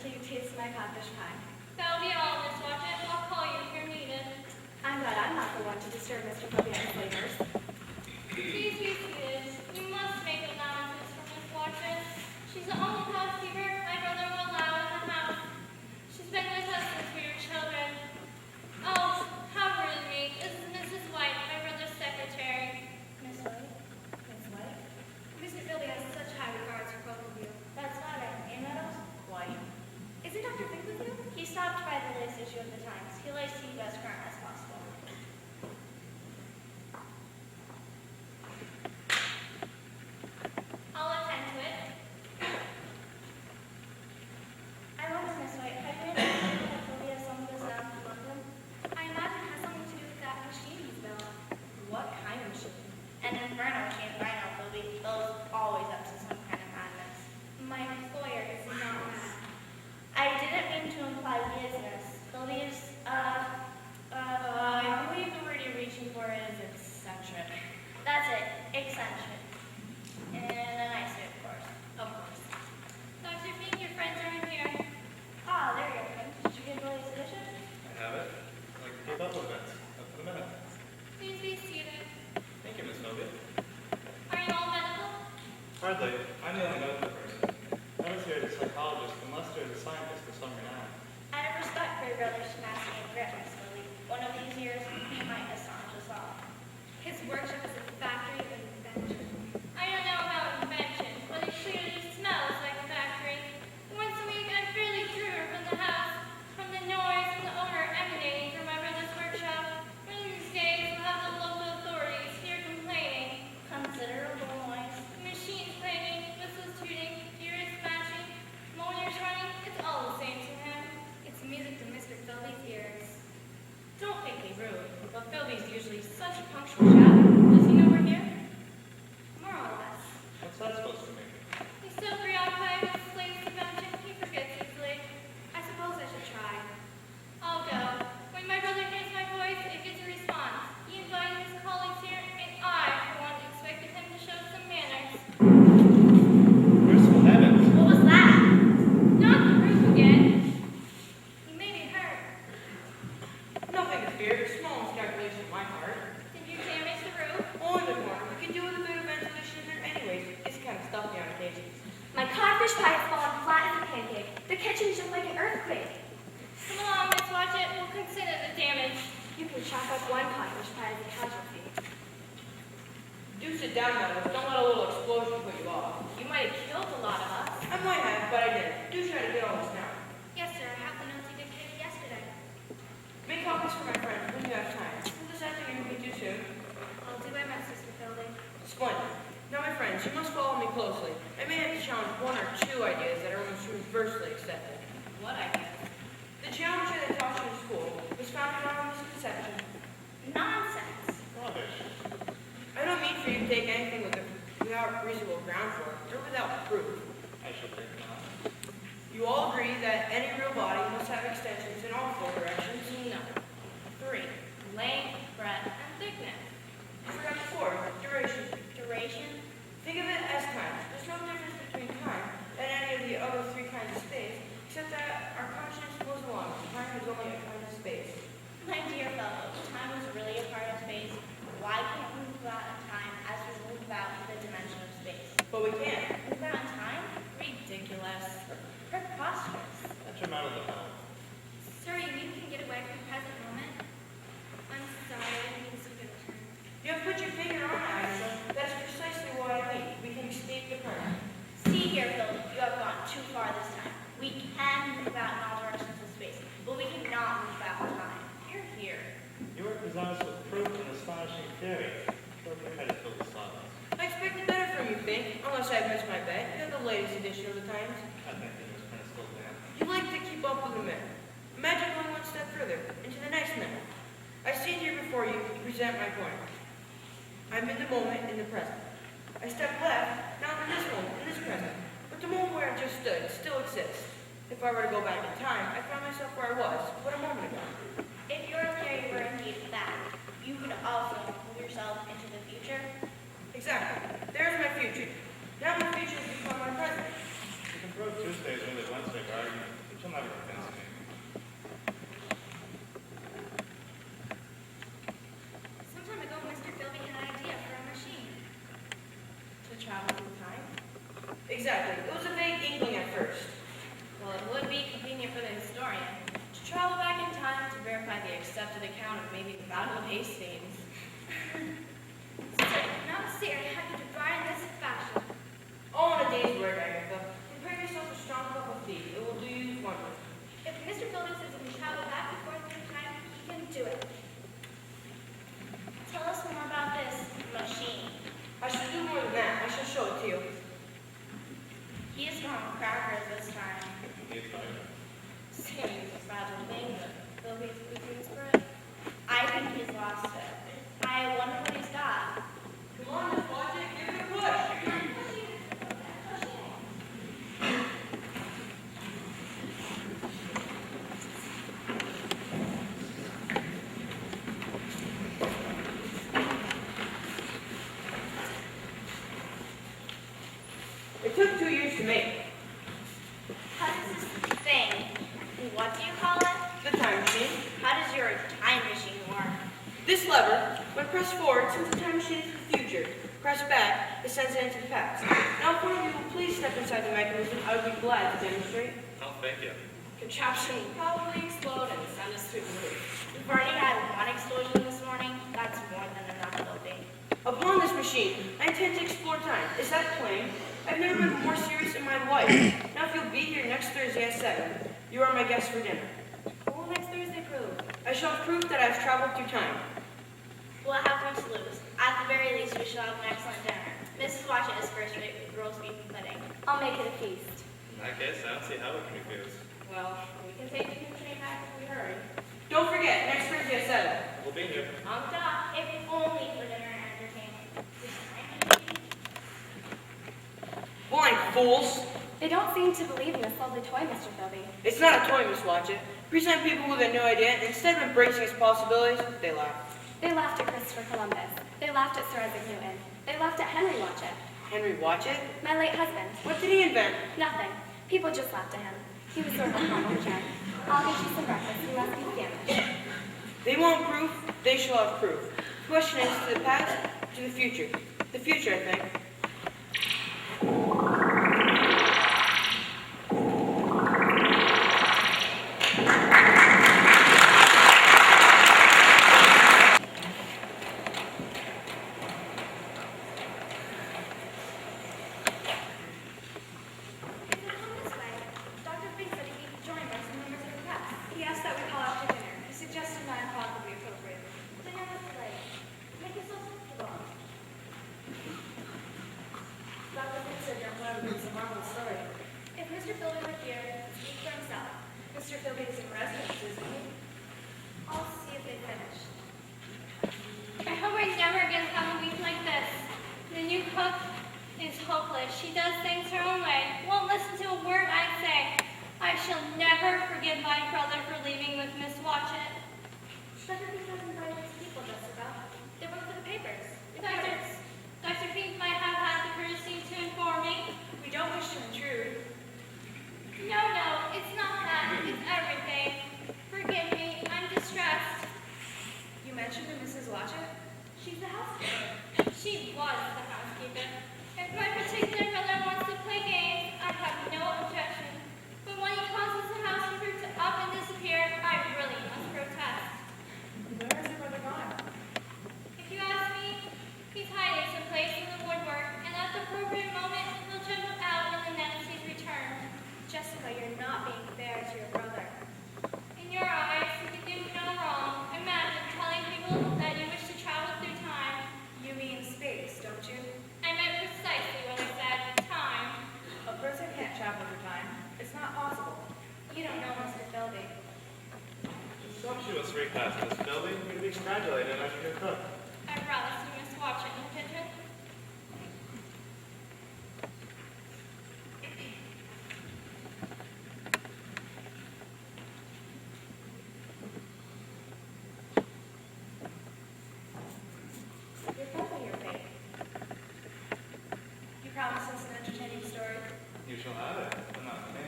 till you taste my codfish pie. That'll be all, Miss Watchett. I'll call you if you're needed. I'm glad I'm not the one to disturb Mr. Fabian's labors. Please be seated. You must make allowances for Miss Watchett. She's the only housekeeper my brother will allow in the house. She's been with us since we were children. Oh, how rude of me. This is Mrs. White, my brother's secretary. Miss White? Miss White? Mr. Philby has such high regards for both of you. That's not it. Ain't that us? White. Isn't Dr. Fink with you? He stopped by the latest issue of the Times. He likes to keep as current as possible. I'll attend to it. I wonder, Miss White, have you ever heard that Phobia summoned us down to London? I imagine it has something to do with that machine he's built. What kind of machine? An inferno machine, I know, Phobia. Bill's always up to some kind of madness. My employer is not mad. I didn't mean to imply business. Phobia I believe the word you're reaching for is eccentric. that's it. Eccentric. In a nice way, of course. Of course. Dr. Fink, your friends are in here. Ah, there you go, Frank. Did you get the latest edition? I have it. I'd like to keep up with it. Up in a minute. Please be seated. Thank you, Miss Novia. Are you all medical? Hardly. I'm the only medical person. I was here as a psychologist, and Lester is a scientist of some renown. I have respect for your brother's tenacity and grit, Miss Lily. One of these years, he might astonish us all. His workshop is a factory of invention. I don't know about invention, but it clearly smells like a factory. Once a week, I'm fairly drear from the house, from the noise and the odor emanating from my brother's workshop. One of these days, we'll have the local authorities here complaining. Considerable noise. Machines clanging, whistles tooting, gears smashing, motors running, it's all the same to him. It's music to Mr. Philby's ears. Don't think me rude, but Philby's usually such a punctual chap. Does he know we're here? More or less. What's that supposed to mean? He's so preoccupied with his latest invention, he forgets easily. I suppose I should try. I'll go. When my brother hears my voice, it gets a response. He invited his colleagues here, and I, for one, expected him to show some manners. Merciful heavens! What was that? Not the roof again. He may be hurt. Nothing to fear. Small miscalculation on my part. Did you damage the roof? Only the corner. We could do with a bit of ventilation here anyways. It's kind of stuffy on occasion. My codfish pie has fallen flat as a pancake. The kitchen shook like an earthquake. Come along, Miss Watchett. We'll consider the damage. You can chalk up one codfish pie as a casualty. Do sit down, Meadows. Don't let a little explosion put you off. You might have killed a lot of us. I might have, but I didn't. Do try to get all this down. Yes, sir. I have the notes you dictated yesterday. Make copies for my friends when you have time. This afternoon will be too soon. I'll do my best, Mr. Philby. Splendid. Now, my friends, you must follow me closely. I may have to challenge one or two ideas that are almost universally accepted. What idea? The geometry that taught you in school was founded on a misconception. Nonsense. Rubbish. I don't mean for you to take anything without reasonable ground for it, or without proof. I should think not. You all agree that any real body must have extensions in all four directions? No. 3. Length, breadth, and thickness. You forgot the fourth, duration. Duration? Think of it as time. There's no difference between time and any of the other three kinds of space, except that our consciousness goes along. Time is only a kind of space. My dear fellow, time is really a part of space. Why can't we move out in time as we move about the dimension of space? But we can't. Move out in time? Ridiculous. Preposterous. Detrimental to health. Sir, you can get away from the present moment. I'm sorry, I didn't mean to speak of turn. You have put your finger on it, Agatha. That's precisely what I mean. We can escape the current. See here, Phil, you have gone too far this time. We can move out in all directions of space, but we cannot move out in time. You're here. You are presented with proof and astonishing theory. Go ahead and fill the silence. I expected better from you, Fink, unless I've missed my bet. You have the latest edition of the Times. I think the newsprint is still there. You like to keep up with the men. Imagine going one step further, into the next minute. I stand here before you to present my point. I'm in the moment, in the present. I step left, now I'm in this moment, in this present. But the moment where I just stood still exists. If I were to go back in time, I find myself where I was, but a moment ago. If your theory were indeed that, you could also move yourself into the future. Exactly. There's my future. Now my future has become my present. You can throw Tuesday's early Wednesday argument, which not in the paste stains. Sir, not see I have you to dry in this fashion. All in a day's work, Agatha. Prepare yourself a strong cup of tea. It will do you wonders. If Mr. Phillips says he can travel back and forth through time, he can do it. Tell us more about this machine. I shall do more than that. I shall show it to you. He is throwing crackers this time. He's fine. Saying it's a fragile thing, but Philby's routines for it. I think he's lost it. I wonder what he's got. Come on, just watch it. Give it a push. It took 2 years to make. How does this thing, what do you call it? The time machine. How does your time machine work? This lever, when pressed forward, sends the time machine into the future. Pressed back, it sends it into the past. Now, if one of you will please step inside the mechanism, I would be glad to demonstrate. Oh, thank you. Contraption will probably explode and send us through the roof. We've already had one explosion this morning. That's more than enough, Philby. Upon this machine, I intend to explore time. Is that plain? I've never been more serious in my life. Now, if you'll be here next Thursday at 7, you are my guest for dinner. What will next Thursday prove? I shall have proof that I have traveled through time. We'll have much to lose. At the very least, we shall have an excellent dinner. Mrs. Watchett is first rate with roast beef and pudding. I'll make it a feast. In that case, I don't see how it can be fused. Well, we can take the train back if we hurry. Don't forget, next Thursday at 7. We'll be here. On the dot, if only for dinner and entertainment. Blind fools! They don't seem to believe in this lovely toy, Mr. Philby. It's not a toy, Miss Watchett. Present people with a new idea, and instead of embracing its possibilities, they laugh. They laughed at Christopher Columbus. They laughed at Sir Isaac Newton. They laughed at Henry Watchett, Henry Watchett? my late husband. What did he invent? Nothing. People just laughed at him. He was sort of a common gem. I'll get you some breakfast. You must be famished. They want proof, they shall have proof. The question is to the past, to the future. The future, I think. He asked that we call after dinner. He suggested 9 o'clock would be appropriate. Dinner was late. Make yourself comfortable. Dr. Fink said young man reads a marvelous story. If Mr. Philby were here, he could speak for himself. Mr. Philby is in residence, isn't he? I'll see if they finished. I hope I never again have a week like this. The new cook is hopeless. She does things her own way, won't listen to a word I say. I shall never forgive my brother for leaving with Miss Watchett. Dr. Fink has invited his people, Jessica. They work for the papers. Dr. Fink might have had the courtesy to inform me. We don't wish to intrude. No, it's not that. It's everything. Forgive me. I'm distressed. You mentioned to Mrs. Watchett? She's the housekeeper. She was the housekeeper. If my particular brother wants to play games, I have no objection. But when he causes the housekeeper to up and disappear, I really must protest. Where is your brother gone? If you ask me, he's hiding someplace in the woodwork, and at the appropriate moment, he'll jump out and announce his return. Jessica, you're not being fair to your brother. In your eyes, you can do no wrong. Imagine telling people that you wish to travel through time. You mean space, don't you? I meant precisely what I said, time. A person can't travel through time. It's not possible. You don't know Mr. Philby. Sumptuous repast, Miss Philby. You'd be congratulated as your cook. I'd rather see Miss Watchett in the kitchen. You're both your fate. You promised us an entertaining story. You shall have it, but not me.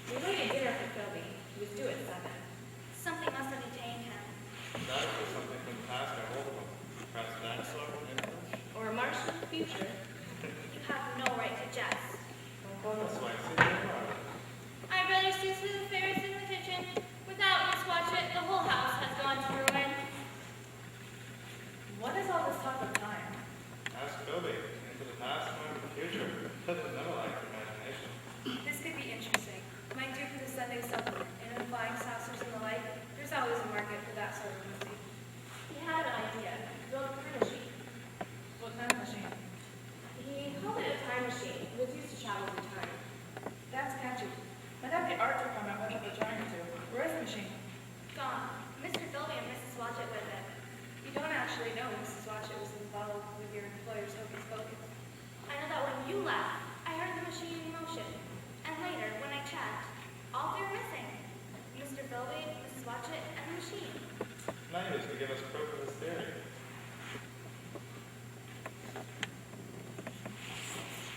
We waited dinner for Philby. He was due at 7. Something must have detained him. That is something from the past I hold of him. Perhaps a dinosaur in English? Or a Martian future. You have no right to jest. That's why I see you tomorrow. I'd rather see the affairs in the kitchen. Without Miss Watchett, the whole house has gone to ruin. Philby, Mrs. Watchett, and the machine. Tonight is to give us proof of his theory.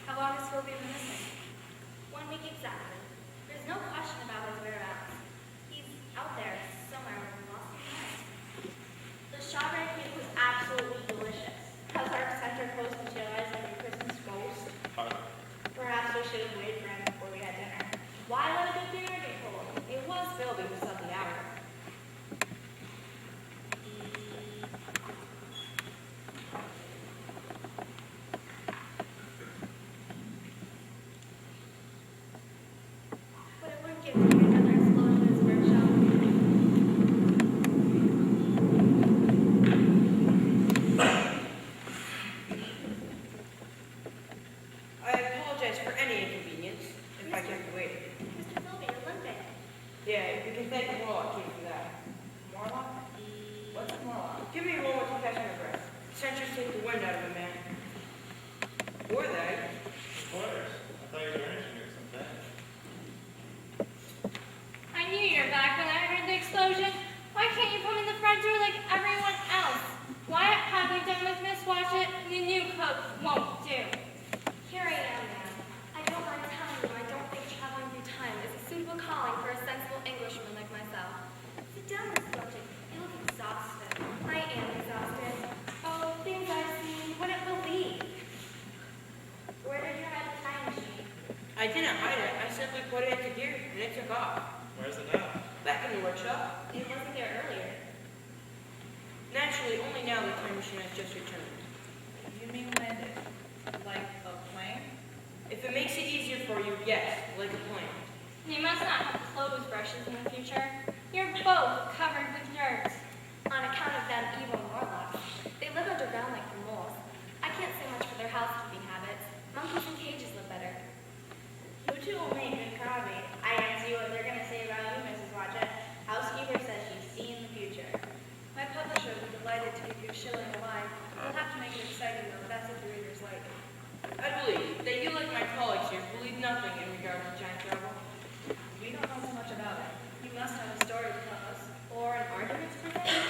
How long has Philby been missing? 1 week exactly. There's no question about his whereabouts. He's out there somewhere where we lost him. The strawberry cake was absolutely delicious. Has our center close materialized like a Christmas ghost? Perhaps we should have waited for him before we had dinner. Why let a good dinner get cold? It was Philby who set the hour. But it wouldn't give me another explosion in his workshop. I apologize for any inconvenience if I kept you waiting. Mr. Philby, you're limping. Yeah, we can thank the Morlock King for that. Morlock? What's a Morlock? Give me a moment to catch my breath. Sentries take the wind out of a man. Were they? Of course. I thought you were introducing something. I knew you were back when I heard the explosion. Why can't you come in the front door like everyone else? Why have we done with Miss Watchett? The new cook won't do. Here I am, ma'am. I don't mind telling you I don't think traveling through time is a suitable calling for a sensible Englishman like myself. Sit down, Miss Watchett. You look exhausted. I am exhausted. Oh, things I've seen, you wouldn't believe. Where did you hide the time machine? I didn't hide it. I simply put it into gear and it took off. Where's it now? Back in the workshop. It wasn't there earlier. Naturally, only now the time machine has just returned. You mean landed? Like a plane? If it makes it easier for you, yes, like a plane. You must not have clothes brushes in the future. You're both covered with dirt. On account of them evil Morlocks, they live underground like the moles. I can't say much for their housekeeping habits. Monkeys in cages live better. You two will make good karate. I can see what they're going to say about you, Mrs. Watchett. Housekeeper says she's seen the future. My publisher would be delighted to keep your shilling alive. We'll have to make it exciting, though. That's what the readers like. I believe that you, like my colleagues here, believe nothing in regard to time travel. We don't know so much about it. You must have a story to tell us. Or an argument to present.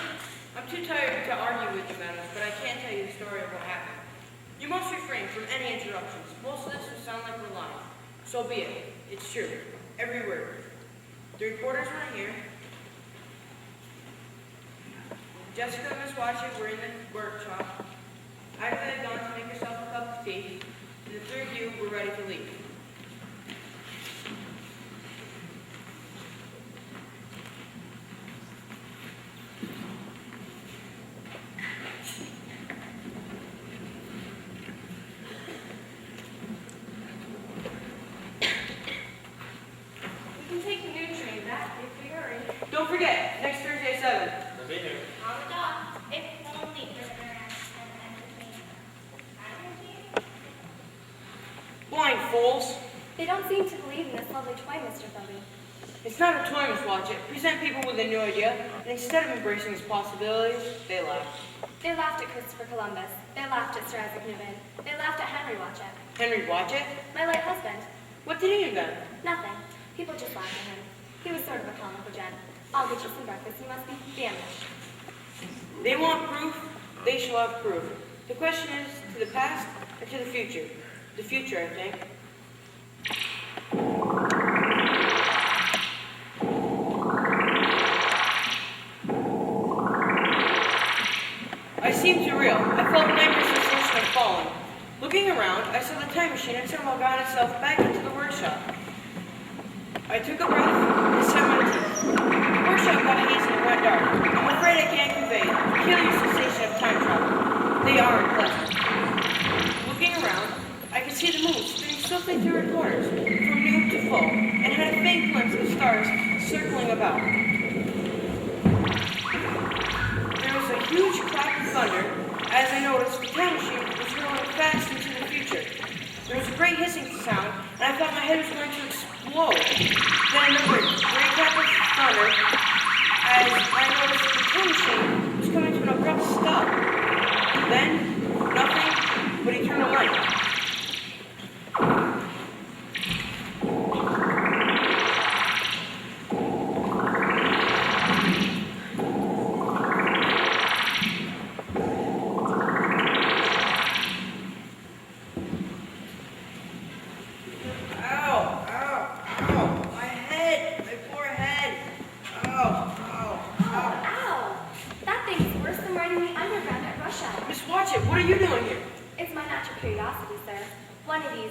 I'm too tired to argue with you, madam, but I can tell you the story of what happened. You must refrain from any interruptions. Most of this will sound like we're lying. So be it. It's true. Every word. The reporters weren't here. Jessica and Miss Watchett were in the workshop. Agatha had gone to make herself a cup of tea, and the three of you were ready to leave. We can take the new train back if we hurry. Don't forget, next Thursday at 7. We'll be here. On the dot, if only for and entertainment. Blind fools! They don't seem to believe in this lovely toy, Mr. Philby. It's not a toy, Miss Watchett. Present people with a new idea, and instead of embracing its possibilities, they laugh. They laughed at Christopher Columbus. They laughed at Sir Isaac Newton. They laughed at Henry Watchett. Henry Watchett? My late husband. What did he invent? Nothing. People just laughed at him. He was sort of a comical gent. I'll get you some breakfast. You must be famished. They want proof, they shall have proof. The question is, to the past or to the future? The future, I think. I seemed to reel. I felt nightmare sensation of falling. Looking around, I saw the time machine had somehow gotten itself back into the workshop. I took a breath and set my teeth. The workshop got hazy and went dark. I'm afraid I can't convey the peculiar sensation of time travel. They are unpleasant. Looking around, I could see the moon spinning swiftly through her corners, from noon to full, and had a faint glimpse of stars circling about. There was a huge clap of thunder as I noticed the time machine was hurling fast into the future. There was a great hissing sound, and I thought my head was going to explode. Then another great clap of thunder as I noticed that the time machine was coming to an abrupt stop. Then, nothing but eternal light.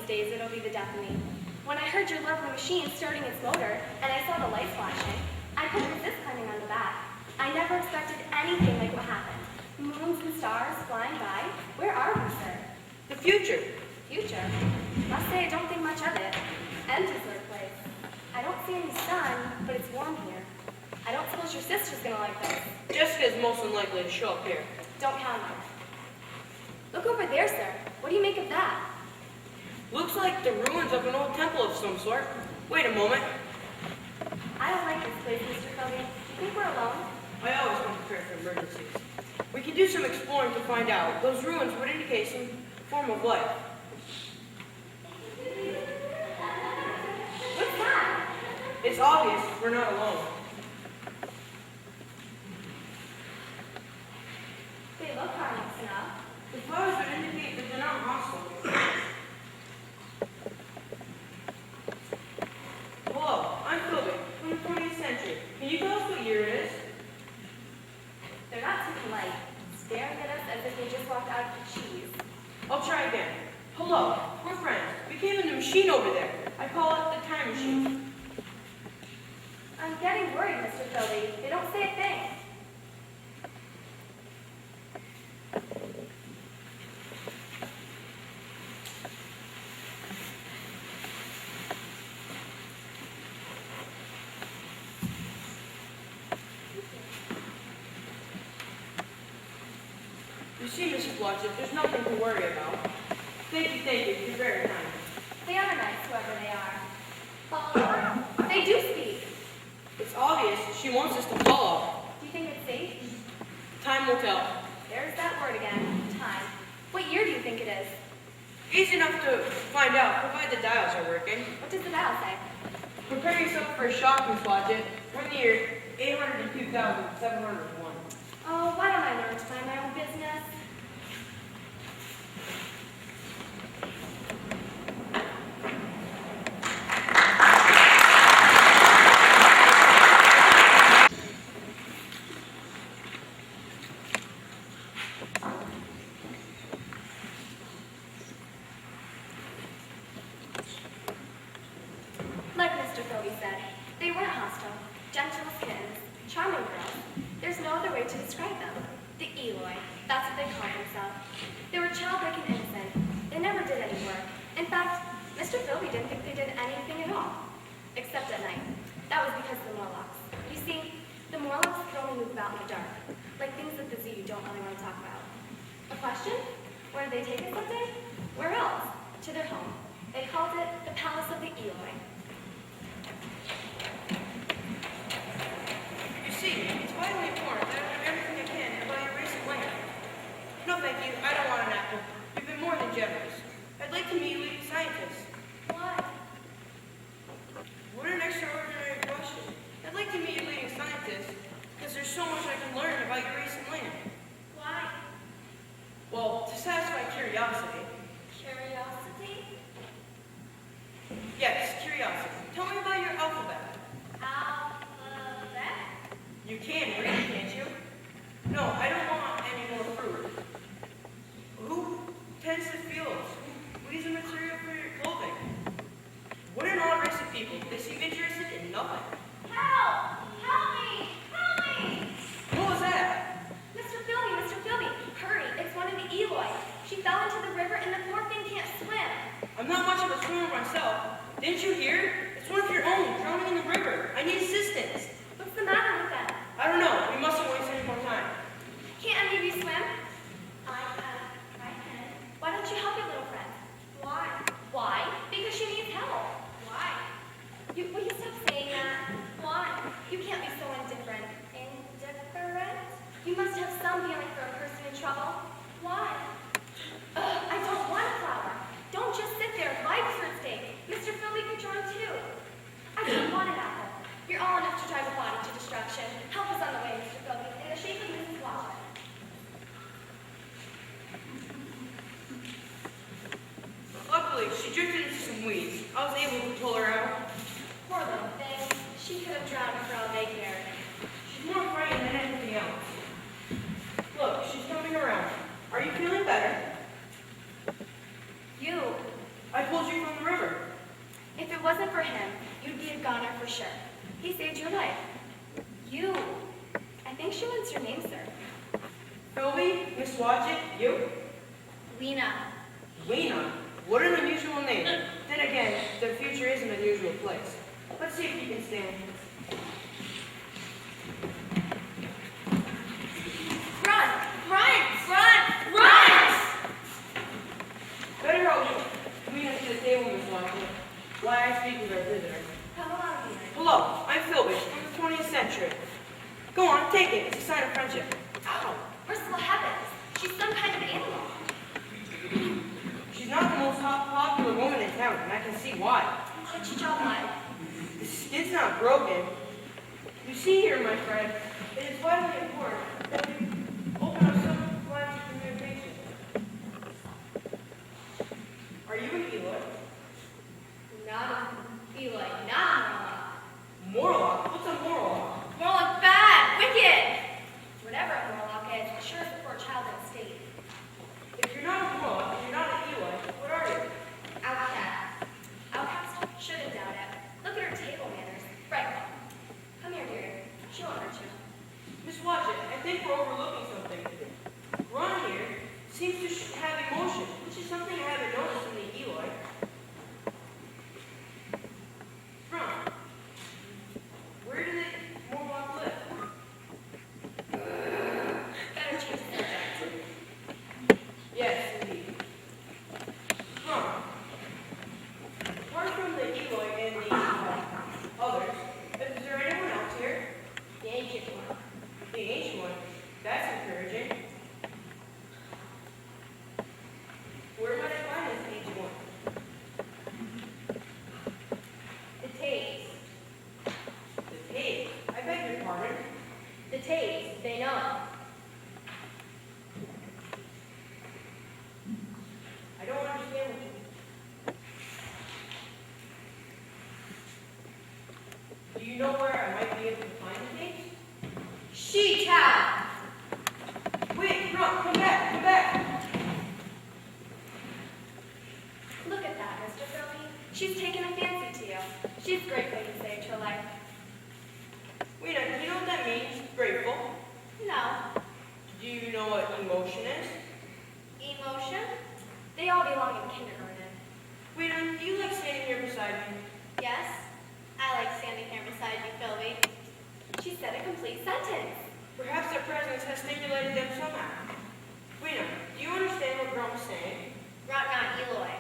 these days it'll be the death of me. When I heard your lovely machine starting its motor, and I saw the lights flashing, I couldn't resist climbing on the back. I never expected anything like what happened. Moons and stars flying by. Where are we, sir? The future. Future? Must say I don't think much of it. Empty sort of place. I don't see any sun, but it's warm here. I don't suppose your sister's gonna like this. Jessica's most unlikely to show up here. Don't count on it. Look over there, sir. What do you make of that? Looks like the ruins of an old temple of some sort. Wait a moment. I don't like this place, Mr. Philby. Do you think we're alone? I always come prepared for emergencies. We can do some exploring to find out. Those ruins would indicate some form of life. What's that? It's obvious we're not alone. They look harmless enough. The flowers would indicate that they're not hostile. Hello, I'm Philby from the 20th century. Can you tell us what year it is? They're not too polite, staring at us as if they just walked out of the cheese. I'll try again. Hello, we're friends. We came in the machine over there. I call it the time machine. I'm getting worried, Mr. Philby. They don't say a thing. You see, Mrs. Blodgett, there's nothing to worry about. Thank you, you're very kind. They are nice, whoever they are. Follow. They do speak. It's obvious she wants us to follow. Do you think it's safe? Time will tell. There's that word again. Time. What year do you think it is? Easy enough to find out, provided the dials are working. What does the dial say? Prepare yourself for a shock, Miss Blodgett. We're in the year 802,701. Oh, why don't I learn to mind my own business? Like Mr. Philby said, they weren't hostile, gentle skins, charming girls. There's no other way to describe them. The Eloi, that's what they called themselves. They were childlike and innocent. They never did any work. In fact, Mr. Philby didn't think they did anything at all, except at night. That was because of the Morlocks. You see, the Morlocks could only move about in the dark, like things at the zoo you don't really want to talk about. A question? Where did they take us that day? Where else? To their home. They called it the Palace of the Eloi. You see, it's vitally important that I learn everything I can about your race and land. No, thank you. I don't want an apple. You've been more than generous. I'd like to meet leading scientists. Why? What an extraordinary question. I'd like to meet your leading scientists because there's so much I can learn about your race and land. Why? Well, to satisfy curiosity. Curiosity? Yes, curiosity. Tell me about your alphabet. Alphabet? You can read, can't you? No, I don't want any more fruit. Who tends the fields? Who weaves the material for your clothing? What an odd race of people. They seem interested in nothing. Help! Help me! Help me! What was that? Mr. Philby, hurry, it's one of the Eloi. She fell into the river and the poor thing can't swim. I'm not much of a swimmer myself. Didn't you hear? It's one of your own, drowning in the river. I need assistance. What's the matter with them? I don't know. We mustn't waste any more time. Can't any of you swim? I can. Why don't you help your little friend? Why? Why? Because she needs help. Why? Will you stop saying that? Why? You can't be so indifferent. Indifferent? You must have some feeling for a person in trouble. Why? Ugh, I don't want a flower. Don't just sit there. Life's at stake. Mr. Philby could drown too. I don't want an apple. You're all enough to drive a body to destruction. Help us on the way, Mr. Philby, in the shape of Mrs. Blodgett. Luckily, she drifted into some weeds. I was able to pull her out. Poor little thing. She could have drowned for all they cared. She's more frightened than anything else. Look, she's coming around. Are you feeling better? You. I pulled you for sure. He saved your life. You. I think she wants your name, sir. Philby, Miss Watchett, you? Lena. Lena? What an unusual name. Then again, the future is an unusual place. Let's see if you can stand. Run! Run! Run! Run! Better help me. Lena to the table, Miss Watchett. Why I speak with our visitor. Hello, Lena. Hello, I'm Philby from the 20th century. Go on, take it. It's a sign of friendship. Ow! Merciful heavens! She's some kind of animal. She's not the most popular woman in town, and I can see why. Did she draw blood? The skin's not broken. You see here, my friend, it is vitally important that we open up some lines of communication. Are you an Eloy? Not a Eli, not a Morlock? What's a Morlock? More like bad! Wicked! Whatever a Morlock is, sure is a poor child in state. If you're not a Morlock, if you're not an Eloy, what are you? Outcast. Outcast? Shouldn't doubt it. Look at her table manners. Right. Come here, dear. She won't hurt you. Miss Watchett, I think we're overlooking something. Ron here seems to have emotion, which is something I haven't noticed in the Eloy. Ron, where do the Morlock live? Better change the subject. Yes, indeed. Ron, apart from the Eloy and the others, is there anyone else here? The ancient one. The ancient one. That's encouraging. Where might I find this ancient one? The Tays. The cave. I beg your pardon. The Tays, they know. I don't understand what you. Do you know where I might be able to find the caves? She cow. Wait, Ron, come back, come back. Look at that, Mr. Philby. She's taken a fancy to you. She's grateful you saved her life. Wait, do you know what that means? Grateful. No. Do you know what emotion is? Emotion? They all belong in kindergarten. Wait, do you like standing here beside me? Yes? I like standing here beside you, Philby. She said a complete sentence. Perhaps their presence has stimulated them somehow. Wait, do you understand what Grum's saying? Not Eloy.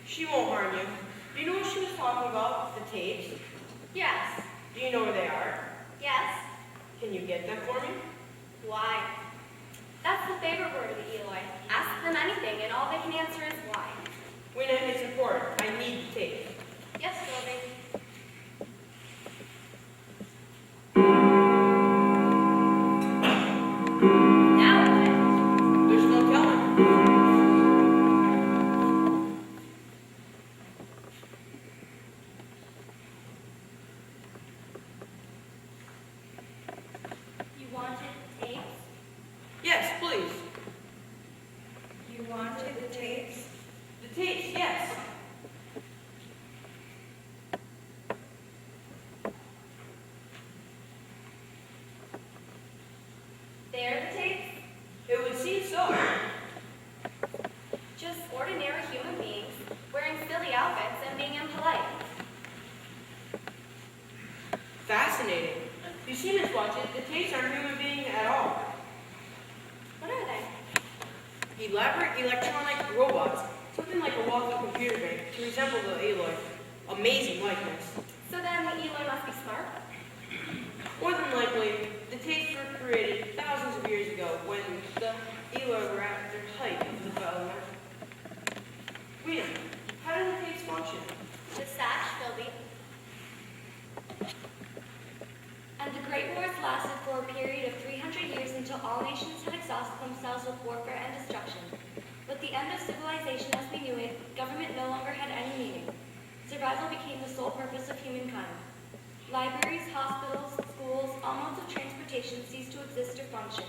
She won't harm you. Do you know what she was talking about? The tapes? Yes. Do you know where they are? Yes. Can you get them for me? Why? That's the favorite word of the Eloy. Ask them anything, and all they can answer is why. Wait, it's important. I need the tapes. Yes, Philby. Now what? There's no telling. You wanted tapes? Yes, please. You wanted the tapes? The tapes, yes. They're the tapes? It would seem so. Just ordinary human beings, wearing silly outfits and being impolite. Fascinating. You see, Miss Watchett, the tapes aren't human beings at all. What are they? Elaborate electronic robots, something like a walking computer brain, to resemble the Aloy. Amazing likeness. So then the Eloy must be smart? More than likely, the tapes were created thousands of years ago when the Aloy were at their height of development. Rita, how do the tapes function? The sash, Philby. And the Great Wars lasted for a period of 300 years until all nations had exhausted themselves with warfare and destruction. With the end of civilization as we knew it, government no longer had any meaning. Survival became the sole purpose of humankind. Libraries, hospitals, schools, all modes of transportation ceased to exist or function.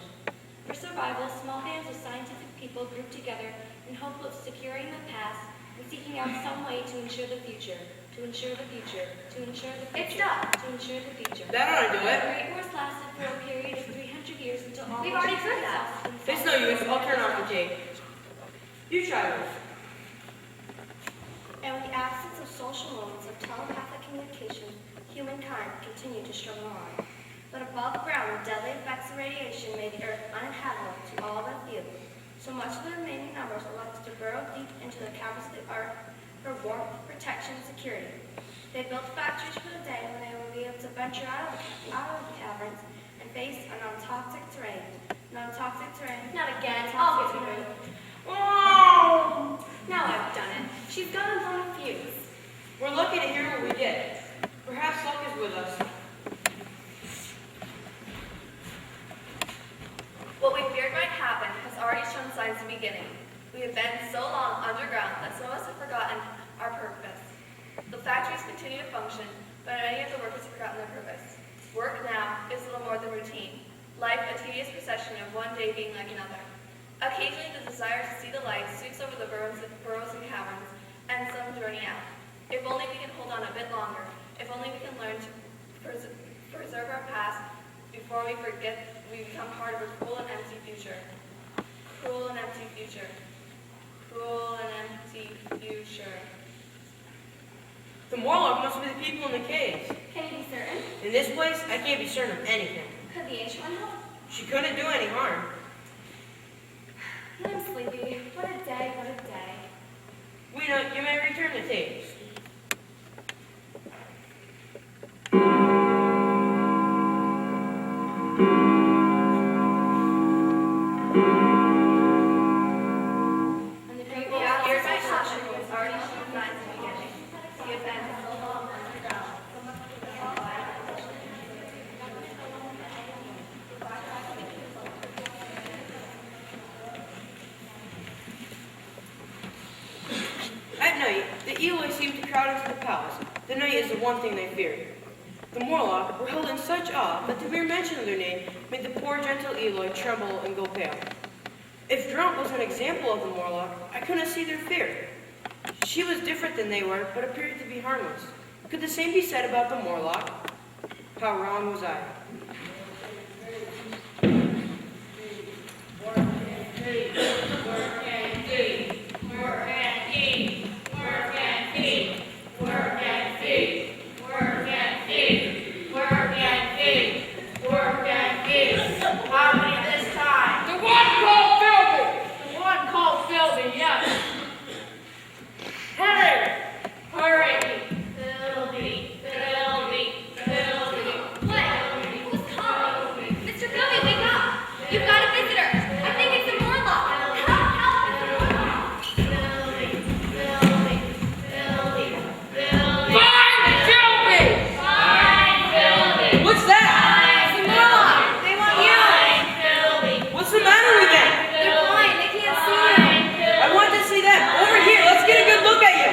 For survival, small bands of scientific people grouped together in hope of securing the past and seeking out some way to ensure the future, to To ensure the future. To ensure the future. It's done. To ensure the future. That ought to do The it. Great Wars lasted for a period of 300 years until all We've already nations heard that. exhausted It's no use. I'll turn off the tape. You try this. And with the absence of social modes of telepathic communication, humankind continued to struggle on. But above ground, the deadly effects of radiation made the earth uninhabitable to all but few. So much of the remaining numbers elected to burrow deep into the caverns of the earth for warmth, protection, and security. They built factories for the day when they would be able to venture out of the caverns and face a non-toxic terrain. Non-toxic terrain. Not again. I'll Non-toxic get terrain. you. Oh! Now I've done it. She's gone and blown a fuse. We're lucky to hear what we get. Perhaps luck is with us. What we feared might happen has already shown signs of beginning. We have been so long underground that some of us have forgotten our purpose. The factories continue to function, but many of the workers have forgotten their purpose. Work now is little more than routine. Life a tedious procession of one day being like another. Occasionally the desire to see the light sweeps over the burrows and caverns, and some journey out. If only we can hold on a bit longer. If only we can learn to preserve our past before we forget we become part of a cruel and empty future. Cruel and empty future. Cruel and empty future. The Morlock must be the people in the caves. Can you be certain? In this place, I can't be certain of anything. Could the ancient one help? She couldn't do any harm. I'm sleepy. What a day, what a day. Weena, you may return the tapes. And the great wall here by passion was already shown signs of beginning. We have been so long underground. At night, the Eloi seemed to crowd into the palace. The night is the one thing they feared. The Morlock were held in such awe that the mere mention of their name made the poor gentle Eloi tremble and go pale. If Drunk was an example of the Morlock, I couldn't see their fear. She was different than they were, but appeared to be harmless. Could the same be said about the Morlock? How wrong was I? How many this time? The one called Philby! The one called Philby, yes. Hurry! Hurry! Philby! Philby! Philby! What? Who's calling? Mr. Philby, wake up! You've got a visitor! I think it's the Morlock! Help! Help! It's the Morlock! Philby! Philby! Philby! Philby! Find Philby! Find Philby! What's that? It's the Morlock! They want you! Find Philby! What's the matter with them? They're blind. They can't see you. I want to see them. Over here. Let's get a good look at you.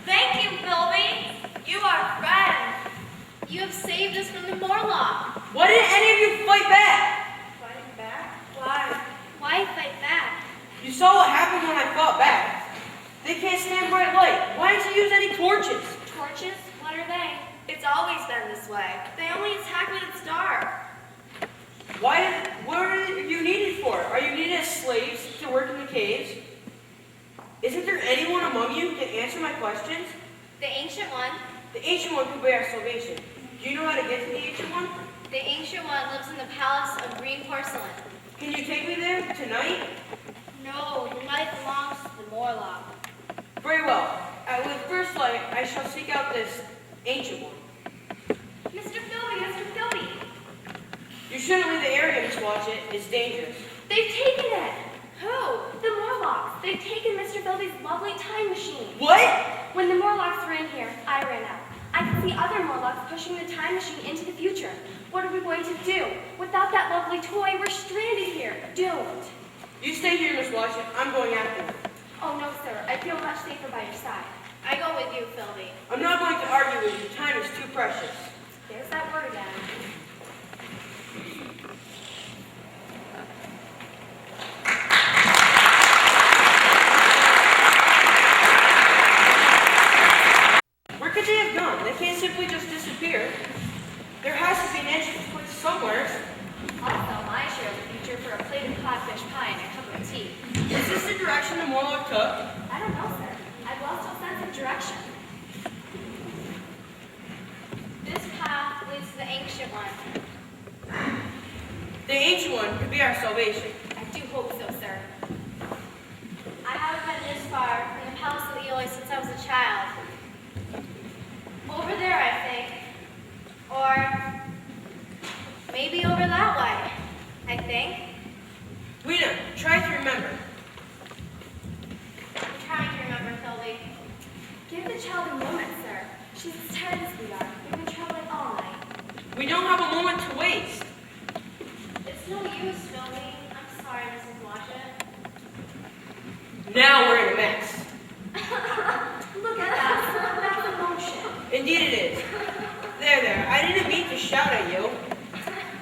Thank you, Philby. You are friends. You have saved us from the Morlock. Why didn't any of you fight back? Fighting back? Why? Why fight back? You saw what happened when I fought back. They can't stand bright light. Why didn't you use any torches? Torches? What are they? It's always been this way. They only attack when it's dark. What are you needed for? Are you needed as slaves to work in the caves? Isn't there anyone among you that can answer my questions? The Ancient One. The Ancient One could be our salvation. Do you know how to get to the Ancient One? The Ancient One lives in the Palace of Green Porcelain. Can you take me there tonight? No, your life belongs to the Morlock. Very well. With first light, I shall seek out this Ancient One. Mr. Philby, Mr. Philby. You shouldn't leave the area, Miss Watchet. It's dangerous. They've taken it. Who? The Morlocks. They've taken Mr. Philby's lovely time machine. What? When the Morlocks ran here, I ran out. I could see other Morlocks pushing the time machine into the future. What are we going to do? Without that lovely toy, we're stranded here, doomed. You stay here, Miss Watchet. I'm going after them. Oh, no, sir. I feel much safer by your side. I go with you, Philby. I'm not going to argue with you. Time is too precious. There's that word again. entrance place somewhere. Also, my share of the future for a plate of codfish pie and a cup of tea. Is this the direction the Morlock took? I don't know, sir. I've lost all sense of direction. This path leads to the ancient one. The ancient one could be our salvation. I do hope so, sir. I haven't been this far from the Palace of Eloy since I was a child. Over there, I think. Or maybe over that way, I think. Lena, try to remember. I'm trying to remember, Philby. Give the child a moment, sir. She's as tired as we are. We've been traveling all night. We don't have a moment to waste. It's no use, Philby. I'm sorry, Mrs. Watchett. Now we're in a mess. Look at that, sir. That's emotion. Indeed it is. There. I didn't mean to shout at you.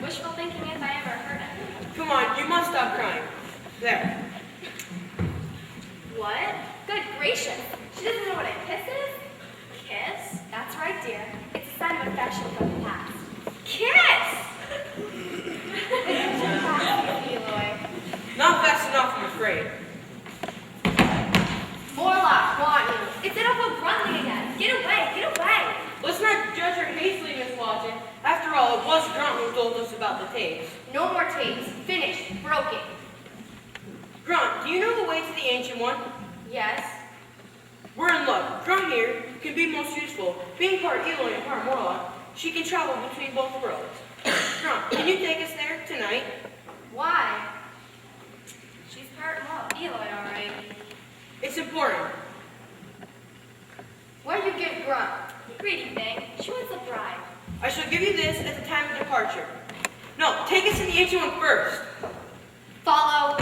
Wishful thinking if I ever heard it. Come on, you must stop crying. There. What? Good gracious. She doesn't know what a kiss is? Kiss? That's right, dear. It's a sign of affection from the past. Kiss! Eloy. Not fast enough, I'm afraid. Morlock, want you. It's an awful gruntling again. Get away, get away. Let's not judge her hastily, Miss Watson. After all, it was Grunt who told us about the tapes. No more tapes. Finished. Broken. Grunt, do you know the way to the Ancient One? Yes. We're in luck. Grunt here can be most useful. Being part Eloy and part Morlock, she can travel between both worlds. Grunt, can you take us there tonight? Why? She's part Eloy, all right. It's important. What do you give Grunt? Greedy thing. She wants a bride. I shall give you this at the time of departure. No, take us to the Ancient One first. Follow.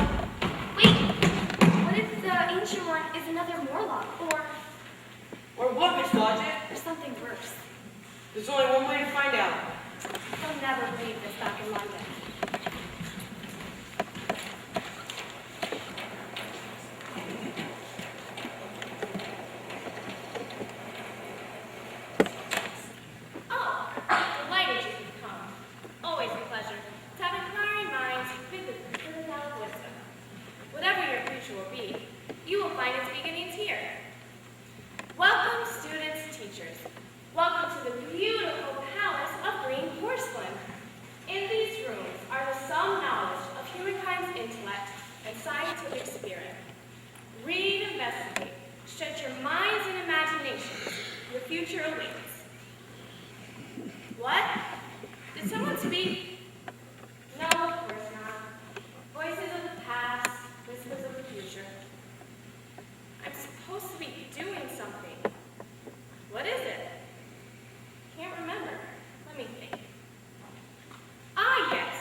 Wait! What if the Ancient One is another Morlock? Or what, Miss Watson? Or something worse? There's only one way to find out. They'll never believe this back in London. Oh, delighted you could come. Always a pleasure to have inquiring minds with the knowledge of wisdom. Whatever your future will be, you will find its beginnings here. Welcome, students, teachers. Welcome to the beautiful Palace of Green Porcelain. In these rooms are the sum knowledge of humankind's intellect and scientific spirit. Read, investigate, stretch your minds and imaginations. Your future awaits. What? Did someone speak? No, of course not. Voices of the past, whispers of the future. I'm supposed to be doing something. What is it? Can't remember. Let me think. Ah, yes.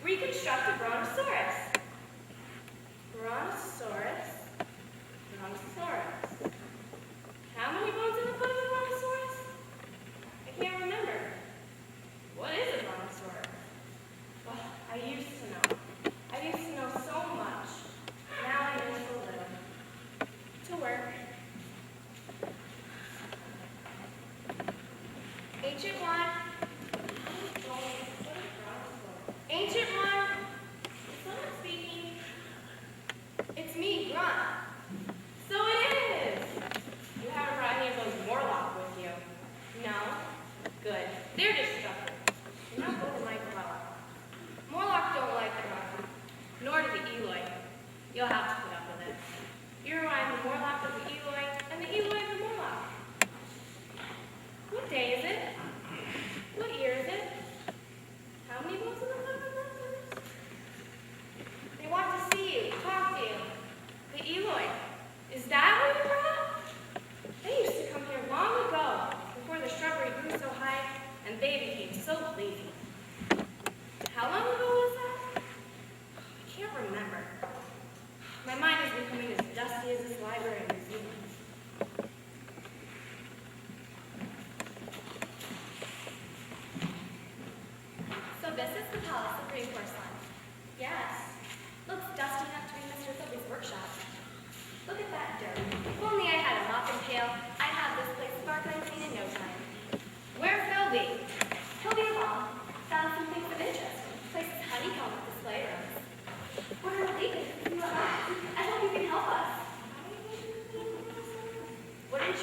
Reconstruct a brontosaurus. Brontosaurus. How many bones in the foot of a brontosaurus?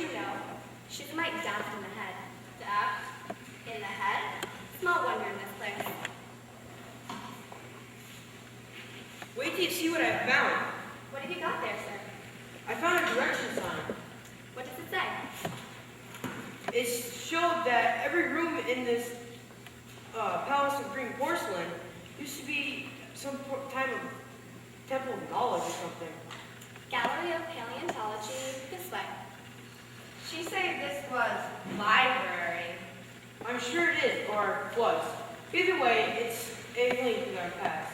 you know? She's a mite daft in the head. Daft in the head. Small wonder in this place. Wait till you see what I have found. What have you got there, sir? I found a direction sign. What does it say? It showed that every room in this palace of green porcelain used to be some type of temple of knowledge or something. Gallery of Paleontology, this way. She said this was library. I'm sure it is, or was. Either way, it's a link in our past.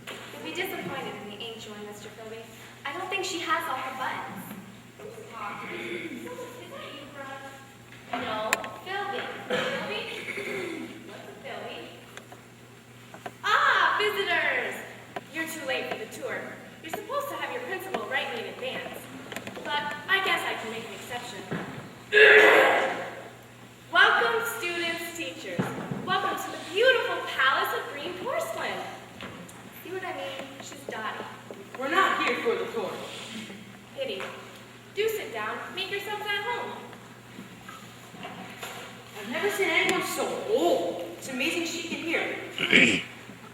You'll be disappointed in the ancient one, Mr. Philby. I don't think she has all her buttons. Is that you, Brooke? No, Philby. Philby? What's a Philby? Ah, visitors! You're too late for the tour. You're supposed to have your principal write me in advance. But I guess I can make an exception. Welcome, students, teachers. Welcome to the beautiful Palace of Green Porcelain. See what I mean? She's dotty. We're not here for the tour. Pity. Do sit down. Make yourselves at home. I've never seen anyone so old. It's amazing she can hear.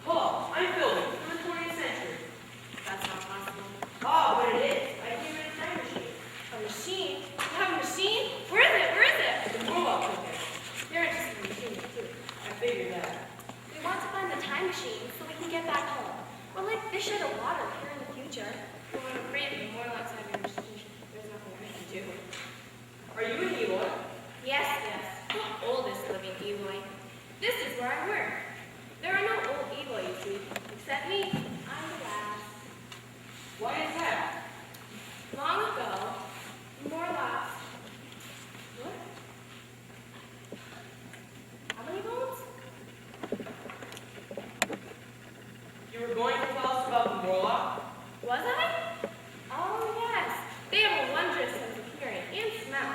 Hello, I'm Philby from the 20th century. That's not possible. Ah, but it is. I came in a time machine. A machine? You have a machine? Where is it? Where is it? The robot took it. You're interested in machines too. I figured that. We want to find the time machine so we can get back home. We're like fish out of water here in the future. Well, I'm afraid that more likes to have your machine. There's nothing I can do. Are you an Eloy? Yes, yes. The oldest living Eloy. This is where I work. There are no old Eloy, you see. Except me. I'm the last. Why is that? Long ago, more last. What? How many bones? You were going to tell us about the Morlock? Was I? Oh, yes. They have a wondrous sense of hearing and smell.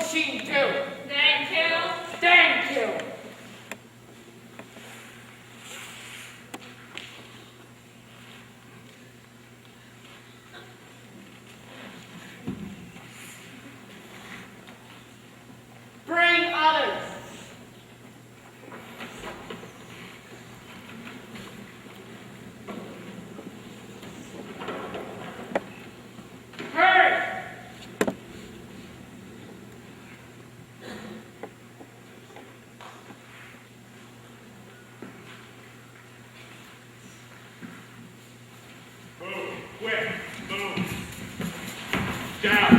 machine do? Thank you. Thank you. Bring others. Hurry. Move, quick, move. Down.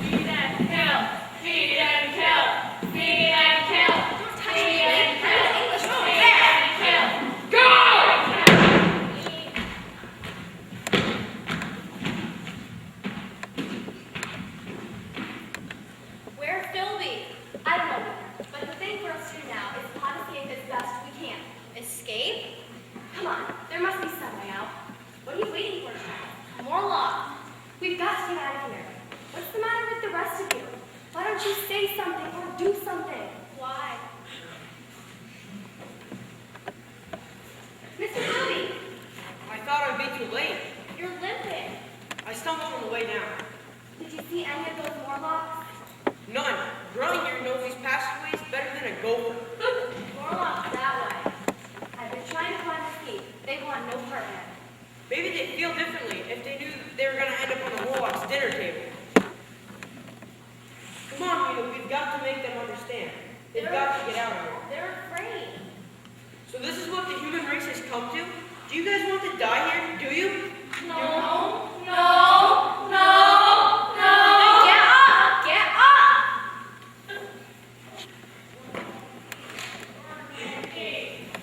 Feed and kill. Feed and kill. Feed and kill. Feed and kill. Feed and kill. Where's Philby? I don't know, but the thing for us to do now is how to escape as best we can. Escape? Come on, there must be some way out. What are you waiting for, child? More law. We've got to get out of here. What's the matter with the rest of you? Why don't you say something or do something? Why? Mr. Philby, I thought I'd be too late. you're limping. I stumbled on the way down. Did you see any of those Morlocks? None. Growing here knows these passageways better than a gopher. Morlocks that way. I've been trying to find a seat. They want no part in it. Maybe they'd feel differently if they knew they were going to end up on the Warlock's dinner table. Come on, Rita, we've got to make them understand. They've got to get out of here. They're afraid. So this is what the human race has come to? Do you guys want to die here? Do you? No. No. No. No. Get up! Get up!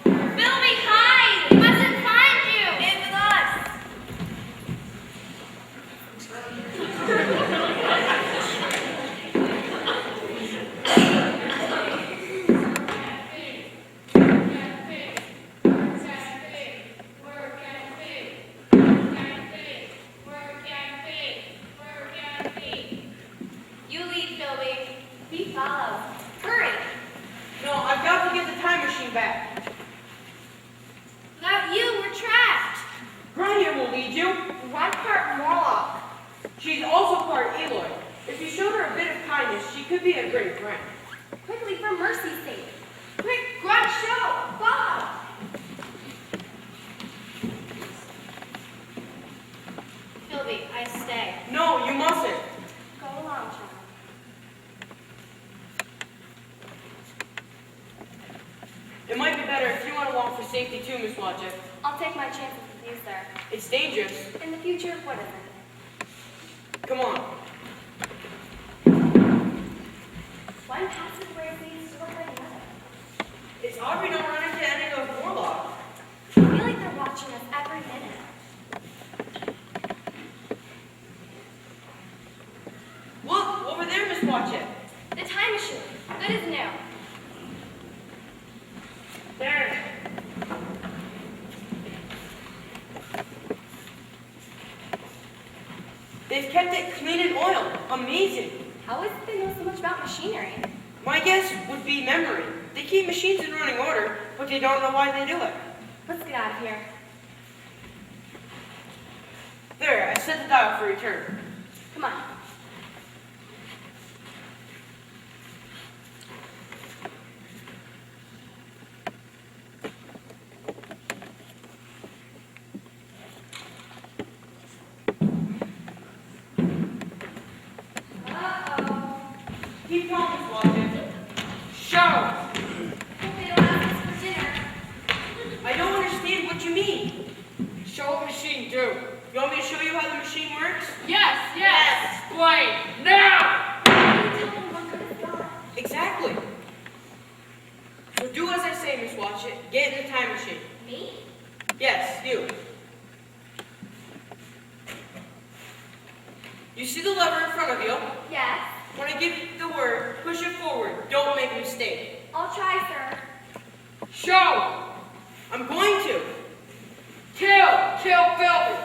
Philby, hide! We mustn't find you! In with us. You lead, Philby. He follows. Hurry! No, I've got to get the time machine back. Without you, we're trapped. Grania will lead you. One part Morlock. She's also part Eloy. If you showed her a bit of kindness, she could be a great friend. Quickly, for mercy's sake. Quick, grunt show! Follow! Philby, I stay. No, you mustn't. Go along, child. It might be better if you went along for safety too, Miss Watchett. I'll take my chances with you, sir. It's dangerous. In the future, what is it? Come on. One passageway leads to look like another. It's odd we don't run into any of those Warlocks. I feel like they're watching us every minute. Look, over there, Miss Watchett. The time machine. Good as new. There. They've kept it clean and oiled. Amazing. How is it they know so much about machinery? My guess would be memory. They keep machines in running order, but they don't know why they do it. Let's get out of here. There, I set the dial for return. Come on. Keep calm, Miss Watchett. Show! Hope they don't ask us for dinner. I don't understand what you mean. Show what machine do. You want me to show you how the machine works? Yes. Explain now! Tell them what good it's got. Exactly. So do as I say, Miss Watchett. Get in the time machine. Me? Yes, you. You see the lever in front of you? Yes. When I give you the word, push it forward. Don't make a mistake. I'll try, sir. Show! I'm going to. Kill! Kill Philby!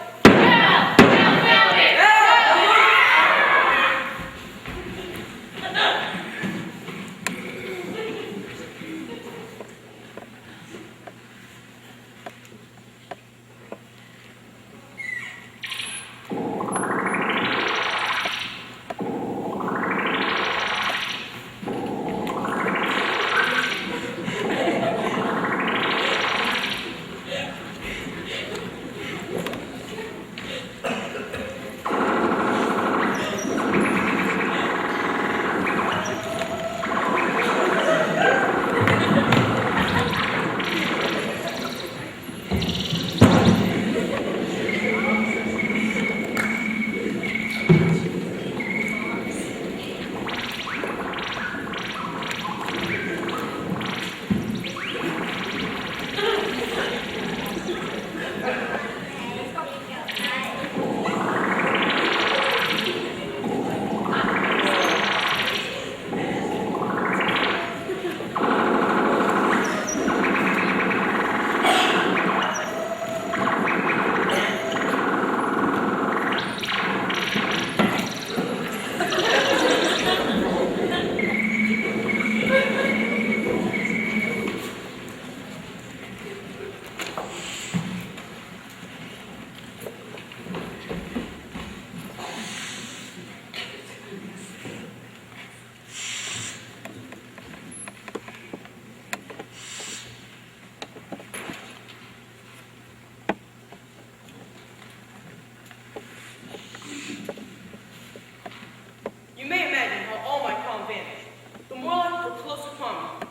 You may imagine how all my calm vanished. The Morlocks were close upon me.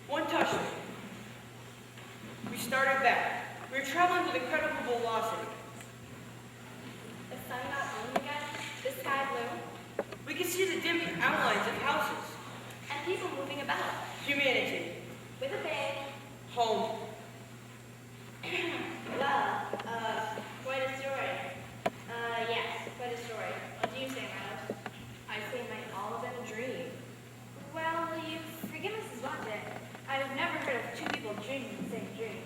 One touched me. We started back. We were traveling with incredible velocity. The sun got home again, the sky blue, We could see the dim outlines of houses. and people moving about. Humanity. With a bang. Home. Well, quite a story. Yes, quite a story. What do you say, Meadows? I say it might all have been a dream. Well, you forgive Mrs. Watson. I've never heard of two people dreaming the same dream.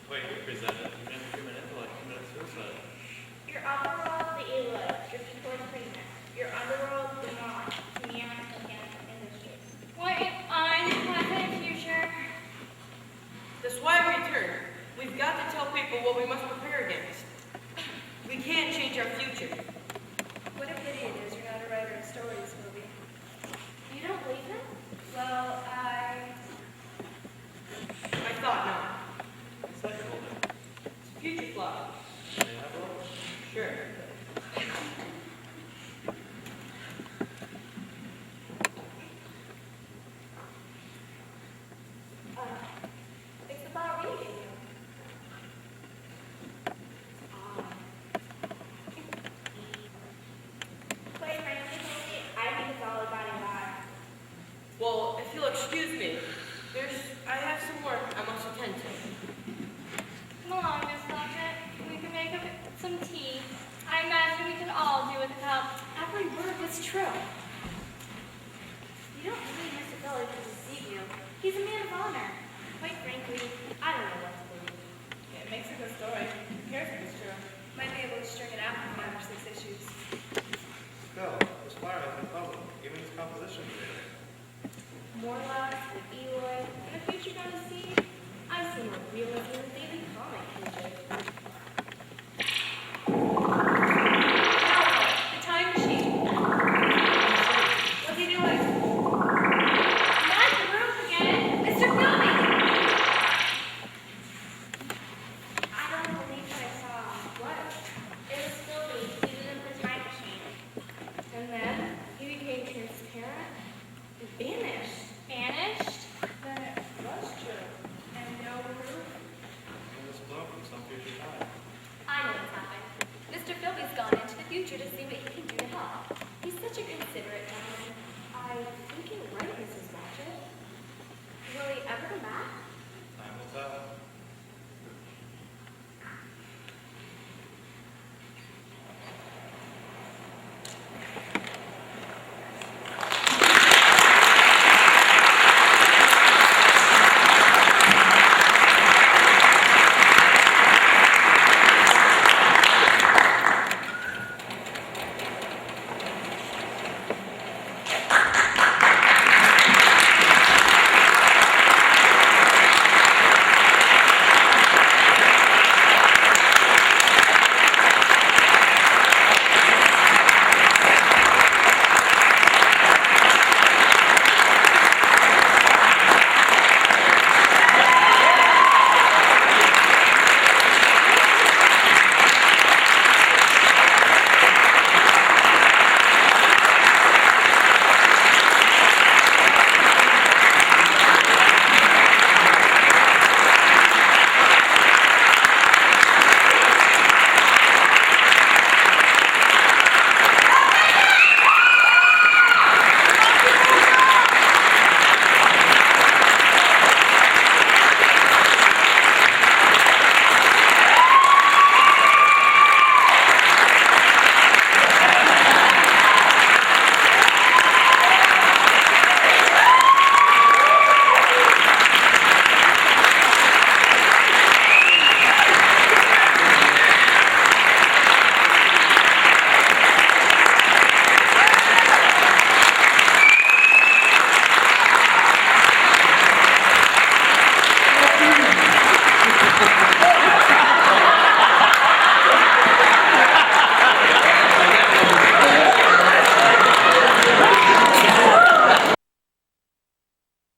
Wait, present it. Human intellect committed suicide. Your upper world, the Eloy, drifting towards greatness. Your underworld, the Mon, neon mechanical industry. What an unpleasant future. That's why we returned. We've got to tell people what we must prepare against. We can't change our future. What a pity it is you're not a writer of stories, Phoebe. You don't believe him? Well, I thought not. It's like golden. It's a future plot. May I have one? Sure. It's about reading you. Quite frankly, I think it's all about your life. Well, if you'll excuse me, I have some work I must attend to. Come along, Miss Lockett. We can make up some tea. I imagine we could all do with a cup. Every word was true. You don't really Mr. Philly to deceive you. He's a man of honor. Quite frankly, I don't know what to believe. It makes a good story. Who cares if it's true? Might be able to string it out in 5 or 6 issues. Still, this flyer has been public. Even its composition is there. Morlocks, the Eloy, and the future gonna see. I see more realism in the daily comic pages. The time machine. What's he doing? Not the roof again. Mr. Philby! I don't believe what I saw. What? It was Philly seated in the time machine. And then he became transparent and vanished. Vanished? Then it was true. And no proof. And this blow from some future time. I know what's happened. Mr. Philby's gone into the future to see what he can do to help. He's such a considerate gentleman. I think you're right, Mrs. Watson. Will he ever come back? Time will tell.